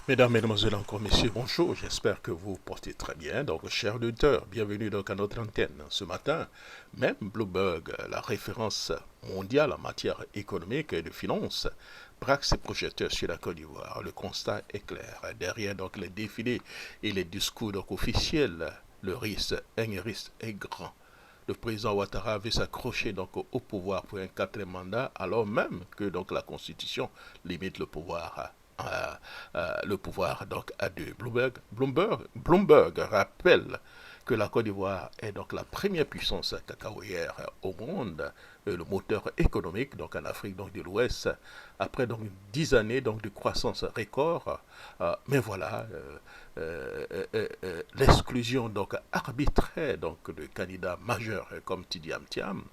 Mesdames, Mesdemoiselles, encore Messieurs, bonjour, j'espère que vous portez très bien. Donc, chers auditeurs, bienvenue donc à notre antenne. Ce matin, même Bloomberg, la référence mondiale en matière économique et de finances, braque ses projecteurs sur la Côte d'Ivoire. Le constat est clair. Derrière donc les défilés et les discours donc officiels, risque est grand. Le président Ouattara veut s'accrocher donc au pouvoir pour un quatrième mandat, alors même que donc la Constitution limite le pouvoir donc à deux. Bloomberg rappelle que la Côte d'Ivoire est donc la première puissance cacaoyère au monde, le moteur économique donc en Afrique donc de l'Ouest, après donc 10 années donc de croissance record. Mais voilà, l'exclusion donc arbitraire donc de candidats majeurs comme Tidi Amtiam,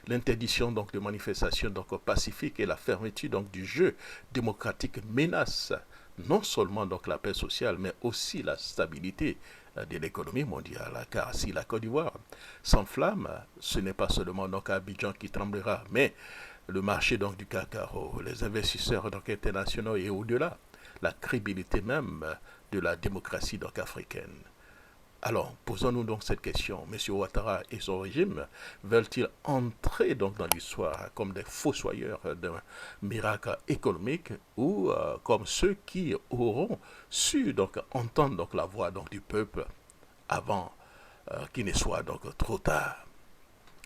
l'interdiction donc de manifestations donc pacifiques et la fermeture donc du jeu démocratique menace non seulement donc la paix sociale, mais aussi la stabilité de l'économie mondiale. Car si la Côte d'Ivoire s'enflamme, ce n'est pas seulement donc Abidjan qui tremblera, mais le marché donc du cacao, les investisseurs donc internationaux et au-delà, la crédibilité même de la démocratie donc africaine. Alors, posons-nous donc cette question. M. Ouattara et son régime veulent-ils entrer donc dans l'histoire comme des fossoyeurs d'un miracle économique ou comme ceux qui auront su donc entendre donc la voix donc du peuple avant qu'il ne soit donc trop tard?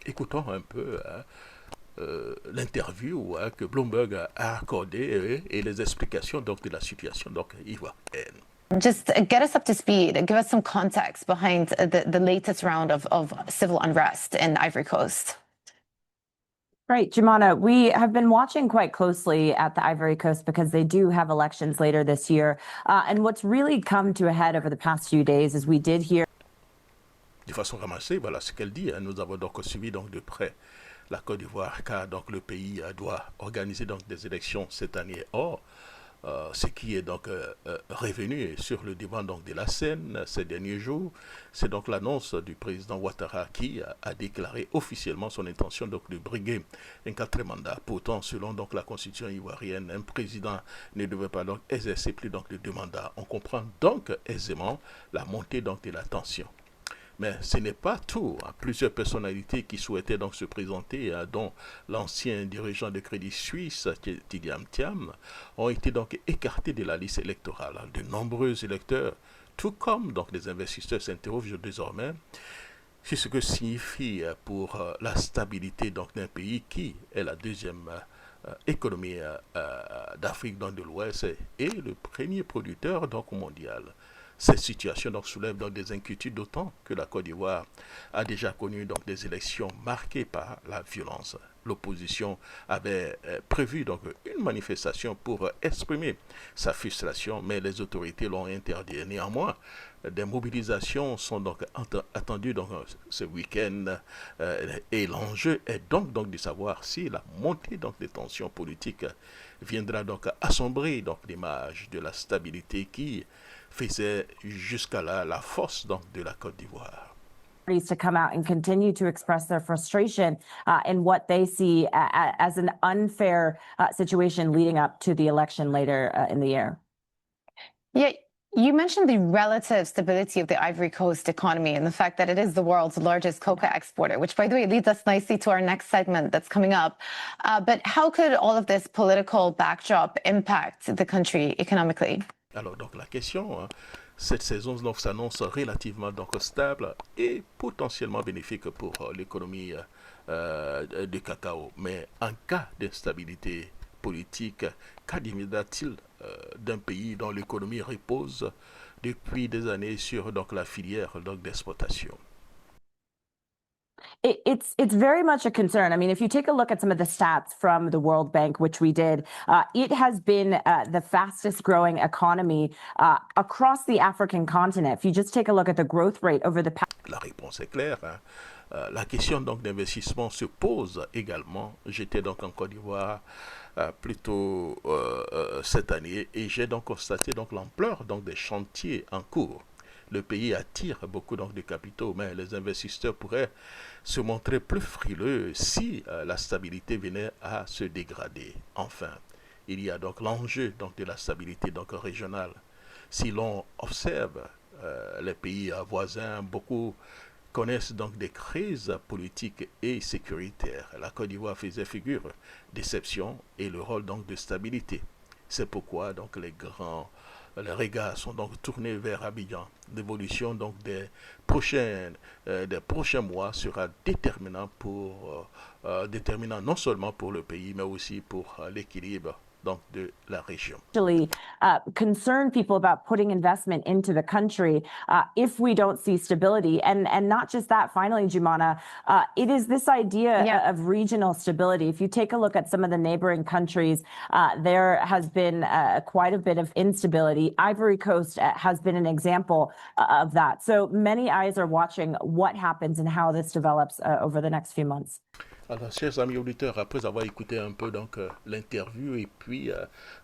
Écoutons un peu l'interview que Bloomberg a accordée et les explications donc de la situation donc ivoirienne. Just get us up to speed. Give us some context behind the latest round of civil unrest in Ivory Coast. Right, Jumana, we have been watching quite closely at the Ivory Coast because they do have elections later this year. And what's really come to a head over the past few days is we did hear. De façon ramassée, voilà ce qu'elle dit. Nous avons donc suivi donc de près la Côte d'Ivoire car donc le pays doit organiser donc des élections cette année. Or, ce qui est donc revenu sur le devant donc de la scène ces derniers jours, c'est donc l'annonce du président Ouattara qui a déclaré officiellement son intention donc de briguer un quatrième mandat. Pourtant, selon donc la constitution ivoirienne, un président ne devait pas donc exercer plus donc de deux mandats. On comprend donc aisément la montée donc de la tension. Mais ce n'est pas tout. Plusieurs personnalités qui souhaitaient donc se présenter, dont l'ancien dirigeant de Crédit Suisse, Tidi Amtiam, ont été donc écartés de la liste électorale. De nombreux électeurs, tout comme donc des investisseurs, s'interrogent désormais sur ce que signifie pour la stabilité donc d'un pays qui est la deuxième économie d'Afrique de l'Ouest et le premier producteur donc mondial. Cette situation donc soulève donc des inquiétudes, d'autant que la Côte d'Ivoire a déjà connu donc des élections marquées par la violence. L'opposition avait prévu donc une manifestation pour exprimer sa frustration, mais les autorités l'ont interdit. Néanmoins, des mobilisations sont donc attendues donc ce week-end et l'enjeu est donc de savoir si la montée donc des tensions politiques viendra donc assombrir donc l'image de la stabilité qui faisait jusqu'à là la force donc de la Côte d'Ivoire. To come out and continue to express their frustration in what they see as an unfair situation leading up to the election later in the year. Yeah, you mentioned the relative stability of the Ivory Coast economy and the fact that it is the world's largest cocoa exporter, which, by the way, leads us nicely to our next segment that's coming up. But how could all of this political backdrop impact the country economically? Alors, donc, la question, cette saison donc, s'annonce relativement donc, stable et potentiellement bénéfique pour l'économie de cacao. Mais en cas d'instabilité politique, qu'adviendra-t-il d'un pays dont l'économie repose depuis des années sur donc, la filière donc, d'exportation? It's very much a concern. I mean, if you take a look at some of the stats from the World Bank, which we did, it has been the fastest growing economy across the African continent. If you just take a look at the growth rate over the past. La réponse est claire. La question donc d'investissement se pose également. J'étais donc en Côte d'Ivoire plutôt cette année et j'ai donc constaté donc l'ampleur donc des chantiers en cours. Le pays attire beaucoup donc de capitaux, mais les investisseurs pourraient se montrer plus frileux si la stabilité venait à se dégrader. Enfin, il y a donc l'enjeu donc de la stabilité donc régionale. Si l'on observe les pays voisins, beaucoup connaissent donc des crises politiques et sécuritaires. La Côte d'Ivoire faisait figure d'exception et le rôle donc de stabilité. C'est pourquoi donc les regards sont donc tournés vers Abidjan. L'évolution donc des prochains mois sera déterminant non seulement pour le pays mais aussi pour l'équilibre donc de la région. Actually, concern people about putting investment into the country if we don't see stability, and not just that. Finally, Jumana, it is this idea of regional stability. If you take a look at some of the neighboring countries, there has been quite a bit of instability. Ivory Coast has been an example of that. So many eyes are watching what happens and how this develops over the next few months. Alors, chers amis auditeurs, après avoir écouté un peu donc l'interview et puis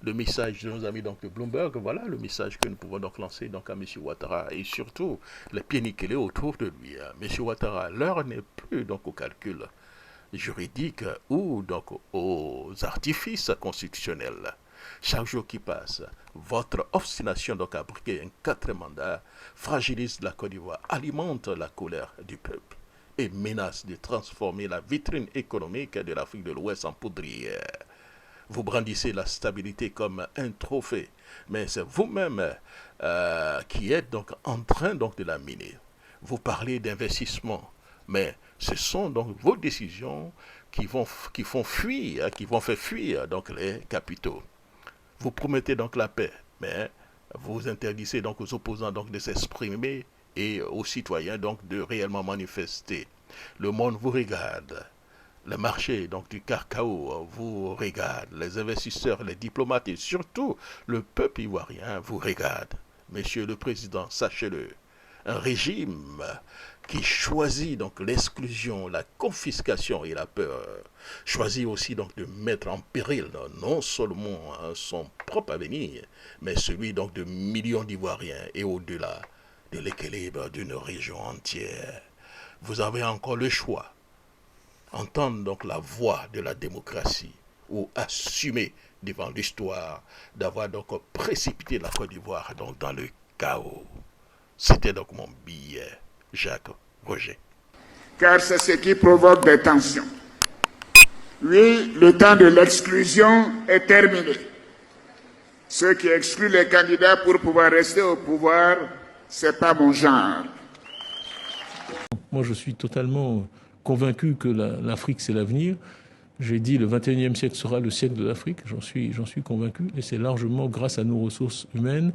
le message de nos amis donc de Bloomberg, voilà le message que nous pouvons donc lancer donc à M. Ouattara et surtout les pieds nickelés autour de lui. M. Ouattara, l'heure n'est plus donc au calcul juridique ou donc aux artifices constitutionnels. Chaque jour qui passe, votre obstination donc à briguer un 4e mandat fragilise la Côte d'Ivoire, alimente la colère du peuple et menace de transformer la vitrine économique de l'Afrique de l'Ouest en poudrière. Vous brandissez la stabilité comme un trophée, mais c'est vous-même qui êtes donc en train donc de la miner. Vous parlez d'investissement, mais ce sont donc vos décisions qui vont faire fuir donc les capitaux. Vous promettez donc la paix, mais vous interdisez donc aux opposants donc de s'exprimer et aux citoyens donc de réellement manifester. Le monde vous regarde. Le marché donc du cacao vous regarde. Les investisseurs, les diplomates et surtout le peuple ivoirien vous regarde. Monsieur le Président, sachez-le, un régime qui choisit donc l'exclusion, la confiscation et la peur, choisit aussi donc de mettre en péril non seulement son propre avenir, mais celui donc de millions d'Ivoiriens et au-delà de l'équilibre d'une région entière. Vous avez encore le choix. Entendre donc la voix de la démocratie ou assumer devant l'histoire d'avoir donc précipité la Côte d'Ivoire donc dans le chaos. C'était donc mon billet, Jacques Roger. Car c'est ce qui provoque des tensions. Oui, le temps de l'exclusion est terminé. Ceux qui excluent les candidats pour pouvoir rester au pouvoir, c'est pas mon genre. Moi, je suis totalement convaincu que l'Afrique, c'est l'avenir. J'ai dit le 21e siècle sera le siècle de l'Afrique, j'en suis convaincu. Et c'est largement grâce à nos ressources humaines,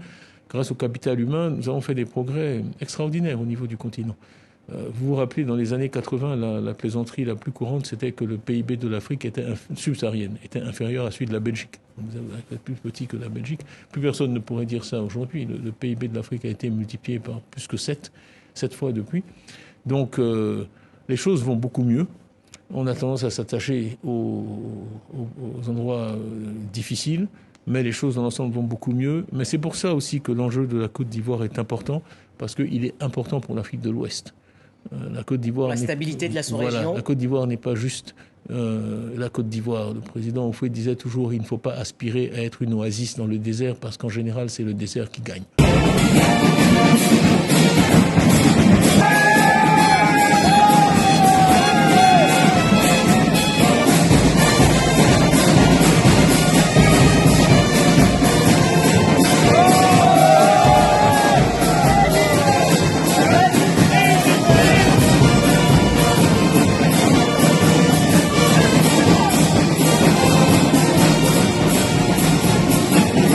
grâce au capital humain, nous avons fait des progrès extraordinaires au niveau du continent. Vous vous rappelez, dans les années 80, la plaisanterie la plus courante, c'était que le PIB de l'Afrique subsaharienne était inférieur à celui de la Belgique. Vous êtes plus petit que la Belgique. Plus personne ne pourrait dire ça aujourd'hui. Le PIB de l'Afrique a été multiplié par plus que 7 fois depuis. Donc, les choses vont beaucoup mieux. On a tendance à s'attacher aux endroits difficiles, mais les choses dans l'ensemble vont beaucoup mieux. Mais c'est pour ça aussi que l'enjeu de la Côte d'Ivoire est important, parce qu'il est important pour l'Afrique de l'Ouest. La Côte d'Ivoire, la stabilité de la sous-région. La Côte d'Ivoire n'est pas juste la Côte d'Ivoire. Le président Houphouët disait toujours il ne faut pas aspirer à être une oasis dans le désert, parce qu'en général, c'est le désert qui gagne.